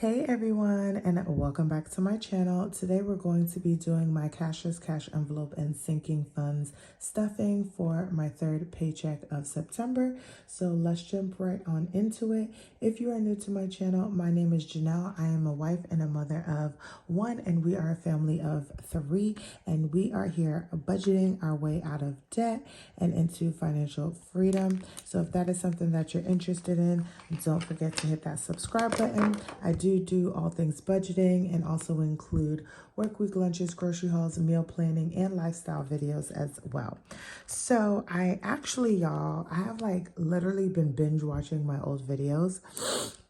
Hey everyone, and welcome back to my channel. Today we're going to be doing my cashless cash envelope and sinking funds stuffing for my third paycheck of September. So let's jump right on into it. If you are new to my channel, my name is Janelle. I am a wife and a mother of one, and we are a family of three, and we are here budgeting our way out of debt and into financial freedom. So if that is something that you're interested in, don't forget to hit that subscribe button. I do all things budgeting and also include work week lunches, grocery hauls, meal planning, and lifestyle videos as well. So I have like literally been binge watching my old videos,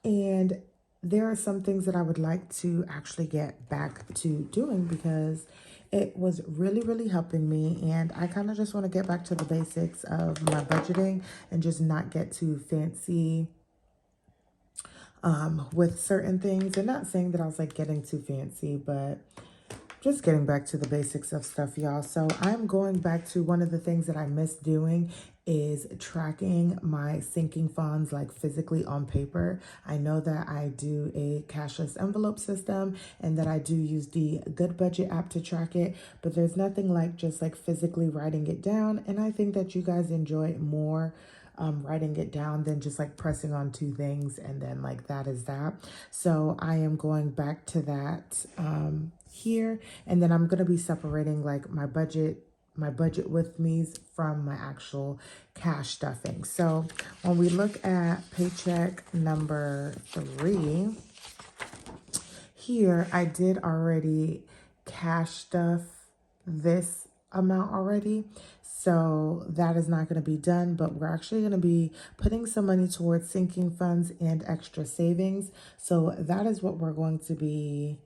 and there are some things that I would like to actually get back to doing because it was really helping me, and I kind of just want to get back to the basics of my budgeting and just not get too fancy with certain things. And not saying that I was like getting too fancy, but just getting back to the basics of stuff, y'all. So I'm going back to one of the things that I miss doing is tracking my sinking funds like physically on paper. I know that I do a cashless envelope system and that I do use the Good Budget app to track it, but there's nothing like just like physically writing it down. And I think that you guys enjoy more writing it down than just like pressing on two things and then like that is that. So I am going back to that here, and then I'm going to be separating like my budget with me's from my actual cash stuffing. So when we look at paycheck number 3, here I did already cash stuff this amount already. So that is not going to be done, but we're actually going to be putting some money towards sinking funds and extra savings. So that is what we're going to be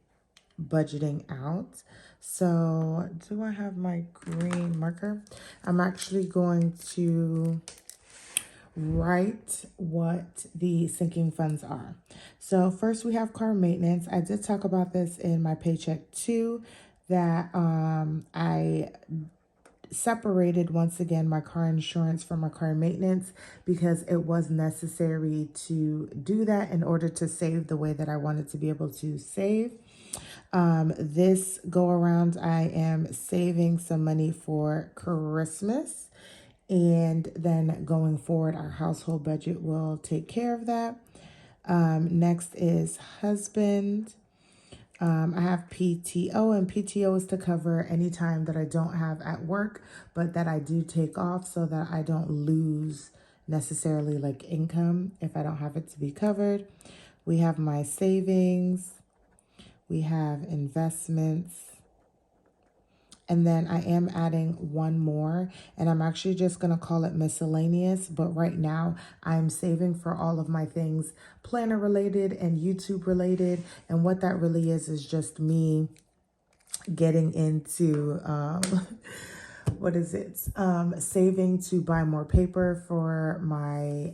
budgeting out. So do I have my green marker? I'm actually going to write what the sinking funds are. So first we have car maintenance. I did talk about this in my paycheck too, that I separated once again my car insurance from my car maintenance because it was necessary to do that in order to save the way that I wanted to be able to save. This go around, I am saving some money for Christmas, and then going forward, our household budget will take care of that. Next is husband. I have PTO, and PTO is to cover any time that I don't have at work, but that I do take off so that I don't lose necessarily like income if I don't have it to be covered. We have my savings. We have investments. And then I am adding one more, and I'm actually just going to call it miscellaneous. But right now I'm saving for all of my things planner related and YouTube related. And what that really is just me getting into, what is it? Saving to buy more paper for my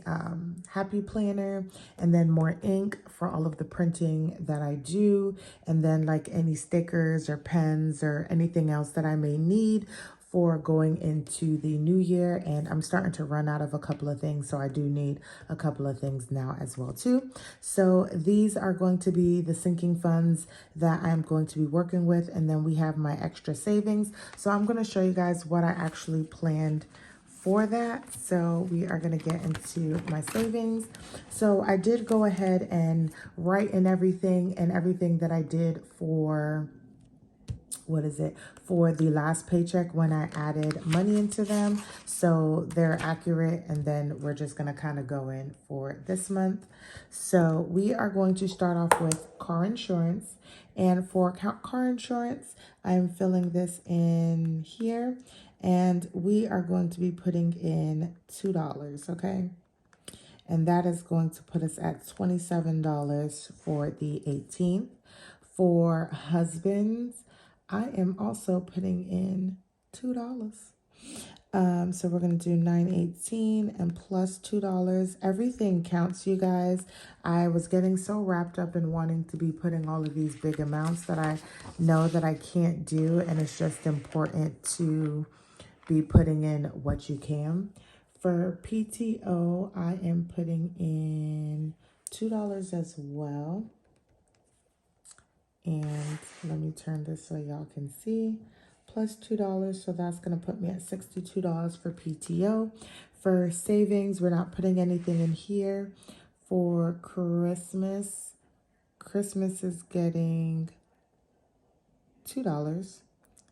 happy planner, and then more ink for all of the printing that I do, and then like any stickers or pens or anything else that I may need for going into the new year. And I'm starting to run out of a couple of things, so I do need a couple of things now as well too. So these are going to be the sinking funds that I'm going to be working with, and then we have my extra savings. So I'm going to show you guys what I actually planned for that. So we are going to get into my savings. So I did go ahead and write in everything that I did for for the last paycheck when I added money into them, so they're accurate. And then we're just going to kind of go in for this month. So we are going to start off with car insurance, and for car insurance I'm filling this in here, and we are going to be putting in $2, okay? And that is going to put us at $27 for the 18th. For husbands, I am also putting in $2. So we're going to do $9.18 and plus $2. Everything counts, you guys. I was getting so wrapped up in wanting to be putting all of these big amounts that I know that I can't do, and it's just important to be putting in what you can. For PTO, I am putting in $2 as well. And let me turn this so y'all can see. Plus $2, so that's going to put me at $62 for PTO. For savings, we're not putting anything in here. For Christmas, Christmas is getting $2.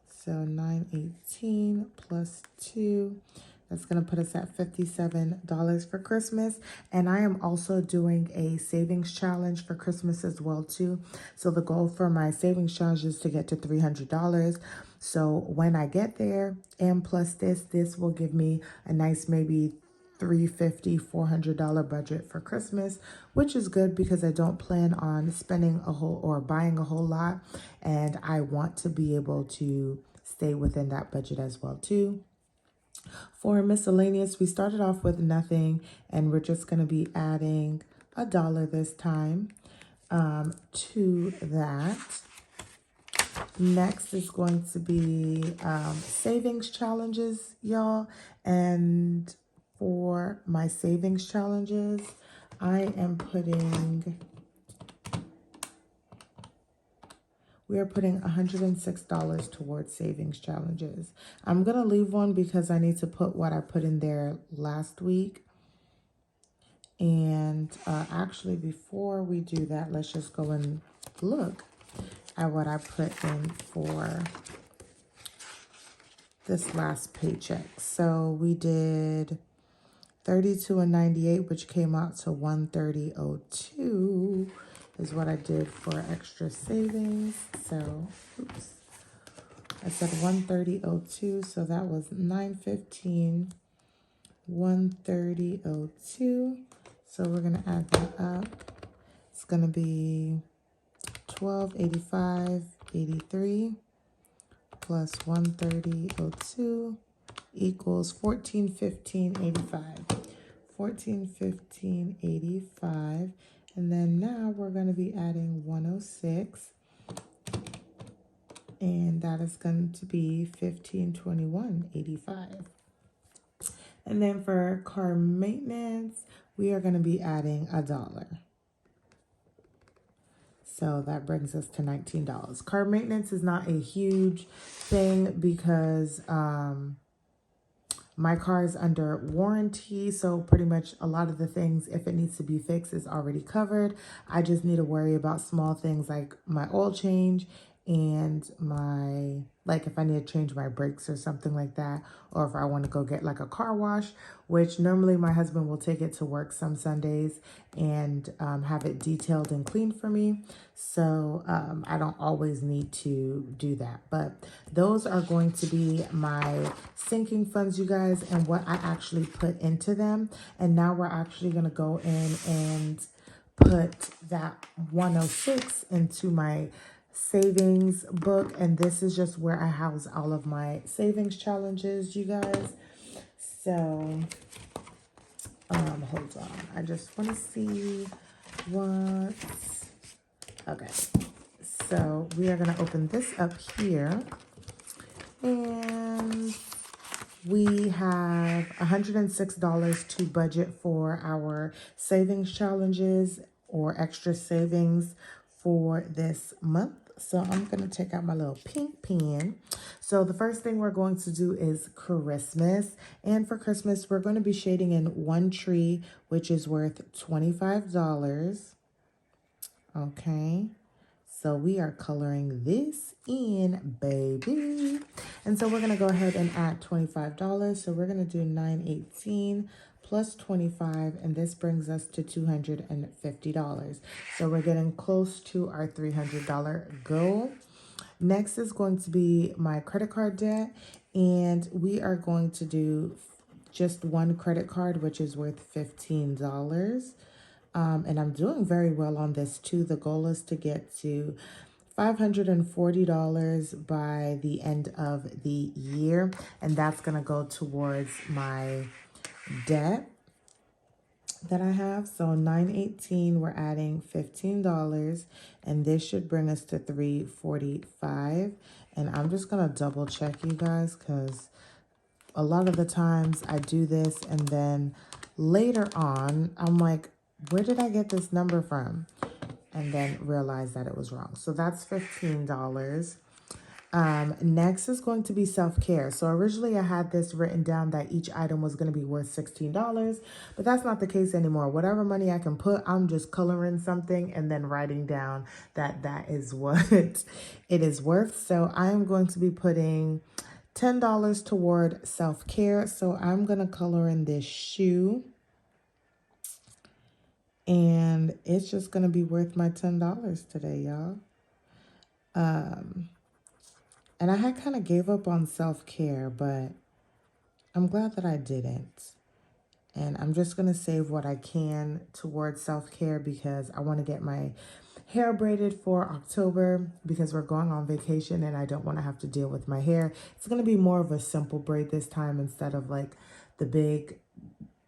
So 918 plus 2. That's going to put us at $57 for Christmas. And I am also doing a savings challenge for Christmas as well too. So the goal for my savings challenge is to get to $300. So when I get there, and plus this will give me a nice maybe $350, $400 budget for Christmas, which is good because I don't plan on spending a whole or buying a whole lot, and I want to be able to stay within that budget as well too. For miscellaneous, we started off with nothing, and we're just going to be adding $1 this time to that. Next is going to be savings challenges, y'all. And for my savings challenges, we are putting $106 towards savings challenges. I'm going to leave one because I need to put what I put in there last week. And actually, before we do that, let's just go and look at what I put in for this last paycheck. So we did 32 and 98, which came out to 130.02 is what I did for extra savings. So, oops, I said 130.02, so that was 915, 130.02. So we're gonna add that up. It's gonna be 1285.83 plus 130.02 equals 1415.85. 1415.85. And then now we're going to be adding 106. And that is going to be 1521.85. And then for car maintenance, we are going to be adding $1. So that brings us to $19. Car maintenance is not a huge thing because my car is under warranty, so pretty much a lot of the things, if it needs to be fixed, is already covered. I just need to worry about small things like my oil change and if I need to change my brakes or something like that, or if I want to go get like a car wash, which normally my husband will take it to work some Sundays and have it detailed and cleaned for me. So I don't always need to do that. But those are going to be my sinking funds, you guys, and what I actually put into them. And now we're actually going to go in and put that 106 into my savings book, and this is just where I house all of my savings challenges, you guys. So hold on, I just want to see what's okay. So we are going to open this up here, and we have $106 to budget for our savings challenges or extra savings for this month. So I'm going to take out my little pink pen. So the first thing we're going to do is Christmas. And for Christmas, we're going to be shading in one tree, which is worth $25. Okay. So we are coloring this in, baby. And so we're going to go ahead and add $25. So we're going to do 918 plus 25, and this brings us to $250. So we're getting close to our $300 goal. Next is going to be my credit card debt, and we are going to do just one credit card, which is worth $15. And I'm doing very well on this too. The goal is to get to $540 by the end of the year, and that's going to go towards my debt that I have. So 918, we're adding $15, and this should bring us to $345. And I'm just going to double check, you guys, because a lot of the times I do this and then later on I'm like, where did I get this number from? and then realized that it was wrong. So that's $15. Next is going to be self-care. So originally I had this written down that each item was going to be worth $16, but that's not the case anymore. Whatever money I can put, I'm just coloring something and then writing down that that is what it is worth. So I am going to be putting $10 toward self-care. So I'm going to color in this shoe, and it's just going to be worth my $10 today, y'all. And I had kind of gave up on self-care, but I'm glad that I didn't. And I'm just going to save what I can towards self-care because I want to get my hair braided for October because we're going on vacation and I don't want to have to deal with my hair. It's going to be more of a simple braid this time instead of like the big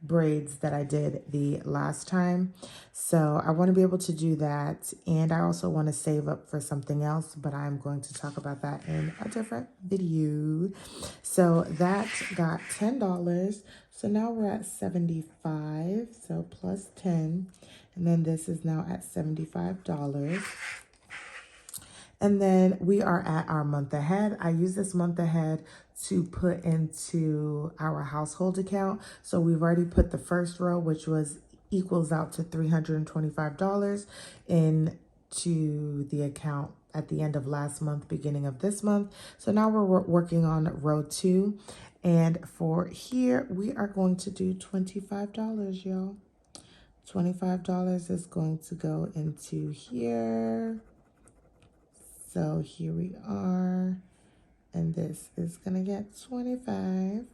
braids that I did the last time. So I want to be able to do that, and I also want to save up for something else, but I'm going to talk about that in a different video. So that got $10. So now we're at 75, so plus 10, and then this is now at $75. And then we are at our month ahead. I use this month ahead to put into our household account. So we've already put the first row, which was equals out to $325 into the account at the end of last month, beginning of this month. So now we're working on row 2. And for here, we are going to do $25, y'all. $25 is going to go into here. So here we are, and this is gonna get 25.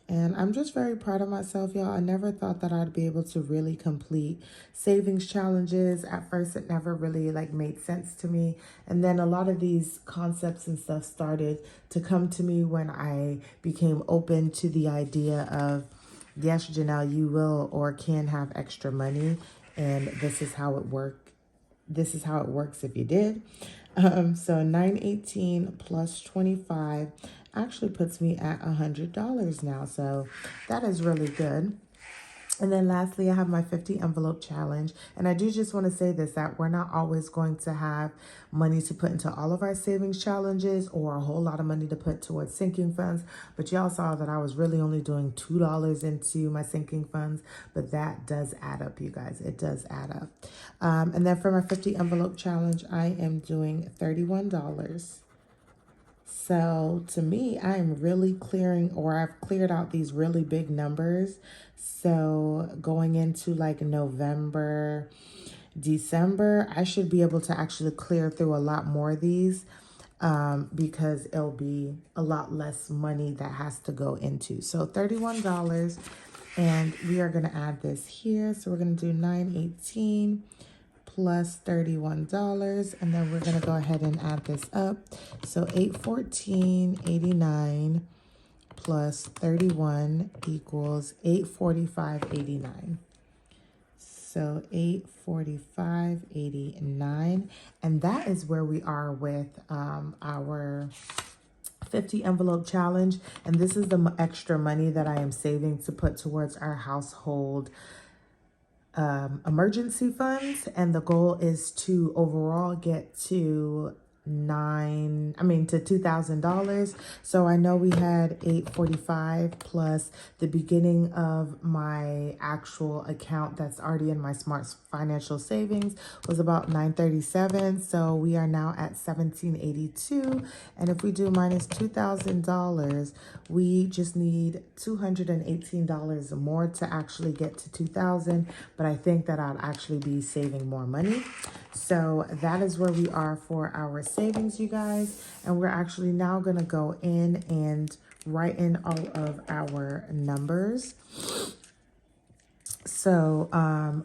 And I'm just very proud of myself, y'all. I never thought that I'd be able to really complete savings challenges. At first, it never really like made sense to me. And then a lot of these concepts and stuff started to come to me when I became open to the idea of, yes, Janelle, you will or can have extra money, and this is how it works. This is how it works if you did. So 918 plus 25 actually puts me at $100 now. So that is really good. And then lastly, I have my 50 envelope challenge. And I do just want to say this, that we're not always going to have money to put into all of our savings challenges or a whole lot of money to put towards sinking funds. But y'all saw that I was really only doing $2 into my sinking funds. But that does add up, you guys. It does add up. And then for my 50 envelope challenge, I am doing $31. So to me, I am really clearing, or I've cleared out these really big numbers. So going into like November, December, I should be able to actually clear through a lot more of these because it'll be a lot less money that has to go into. So $31, and we are going to add this here. So we're going to do 918 plus $31, and then we're going to go ahead and add this up. So 814.89 plus 31 equals 845.89. So 845.89, and that is where we are with our 50 envelope challenge. And this is the extra money that I am saving to put towards our household emergency funds, and the goal is to overall get to $2,000. So I know we had 845 plus the beginning of my actual account that's already in my Smart Financial Savings was about 937. So we are now at 1782. And if we do minus $2,000, we just need $218 more to actually get to 2,000. But I think that I'll actually be saving more money. So that is where we are for our savings, you guys. And we're actually now going to go in and write in all of our numbers. So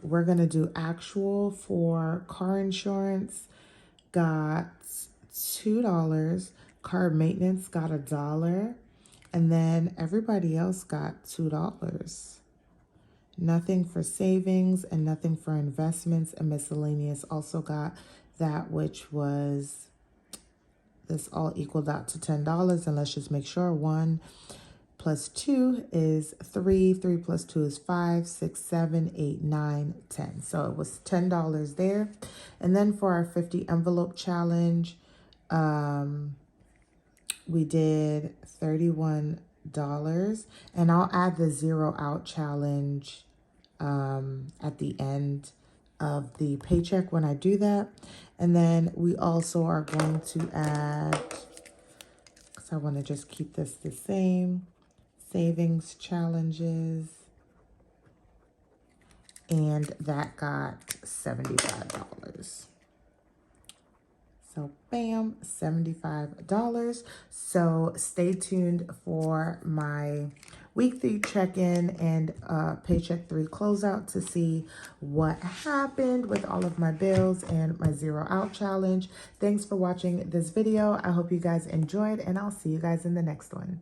we're going to do actual for car insurance, got $2. Car maintenance got $1. And then everybody else got $2. Nothing for savings and nothing for investments, and miscellaneous also got that, which was, this all equaled out to $10. And let's just make sure 1 plus 2 is 3. 3 plus 2 is 5, 6, 7, 8, 9, 10. So it was $10 there. And then for our 50 envelope challenge, we did $31. And I'll add the 0 out challenge at the end of the paycheck when I do that. And then we also are going to add, because I want to just keep this the same, savings challenges. And that got $75. So bam, $75. So stay tuned for my week 3 check-in and paycheck 3 closeout to see what happened with all of my bills and my 0 out challenge. Thanks for watching this video. I hope you guys enjoyed, and I'll see you guys in the next one.